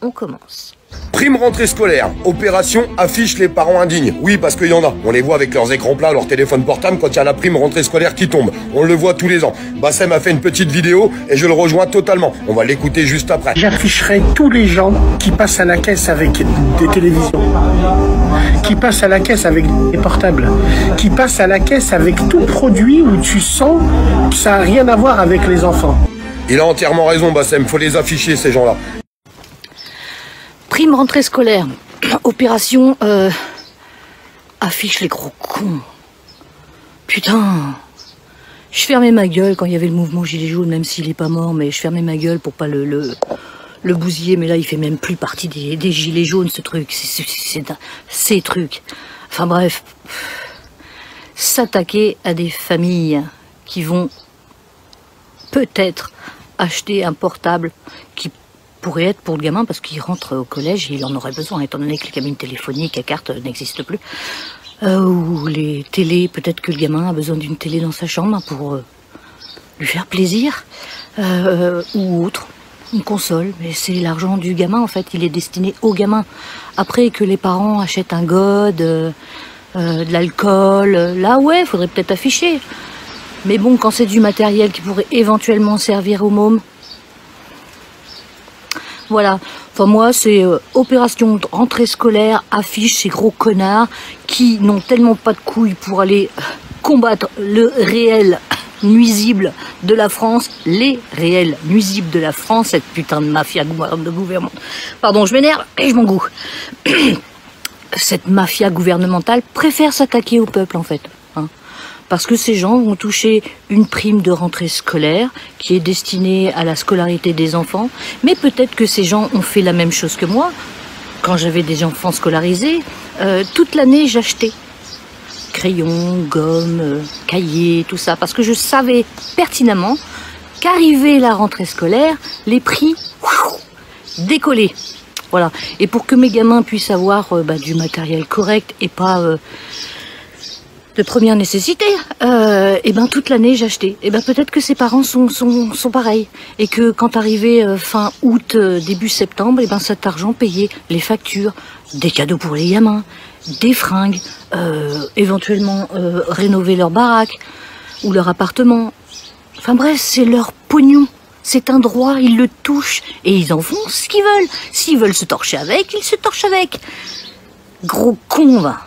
on commence. Prime rentrée scolaire, opération affiche les parents indignes. Oui, parce qu'il y en a. On les voit avec leurs écrans plats, leur téléphone portable quand il y a la prime rentrée scolaire qui tombe. On le voit tous les ans. Bassem a fait une petite vidéo et je le rejoins totalement. On va l'écouter juste après. J'afficherai tous les gens qui passent à la caisse avec des télévisions, qui passent à la caisse avec des portables, qui passent à la caisse avec tout produit où tu sens que ça n'a rien à voir avec les enfants. Il a entièrement raison, Bassem. Faut les afficher, ces gens-là. Prime rentrée scolaire, opération affiche les gros cons. Putain, je fermais ma gueule quand il y avait le mouvement Gilets jaunes, même s'il est pas mort, mais je fermais ma gueule pour pas le bousiller, mais là il fait même plus partie des Gilets jaunes, ce truc, ces trucs. Enfin bref, s'attaquer à des familles qui vont peut-être acheter un portable qui pourrait être pour le gamin parce qu'il rentre au collège et il en aurait besoin étant donné que les cabines téléphoniques à carte n'existent plus, ou les télés, peut-être que le gamin a besoin d'une télé dans sa chambre pour lui faire plaisir, ou autre, une console, mais c'est l'argent du gamin en fait, il est destiné au gamin. Après que les parents achètent un god, de l'alcool, là ouais, faudrait peut-être afficher, mais bon, quand c'est du matériel qui pourrait éventuellement servir aux mômes, voilà, enfin moi c'est opération rentrée scolaire, affiche ces gros connards qui n'ont tellement pas de couilles pour aller combattre le réel nuisible de la France, les réels nuisibles de la France, cette putain de mafia de gouvernement. Pardon, je m'énerve et je m'engoue. Cette mafia gouvernementale préfère s'attaquer au peuple en fait. Parce que ces gens vont toucher une prime de rentrée scolaire qui est destinée à la scolarité des enfants. Mais peut-être que ces gens ont fait la même chose que moi. Quand j'avais des enfants scolarisés, toute l'année j'achetais crayons, gommes, cahiers, tout ça. Parce que je savais pertinemment qu'arrivée la rentrée scolaire, les prix décollaient. Voilà. Et pour que mes gamins puissent avoir du matériel correct et pas... de première nécessité, et ben toute l'année j'achetais. Et ben peut-être que ses parents sont pareils. Et que quand arrivait fin août, début septembre, et ben cet argent payait les factures, des cadeaux pour les gamins, des fringues, éventuellement rénover leur baraque ou leur appartement. Enfin bref, c'est leur pognon. C'est un droit, ils le touchent et ils en font ce qu'ils veulent. S'ils veulent se torcher avec, ils se torchent avec. Gros con, va.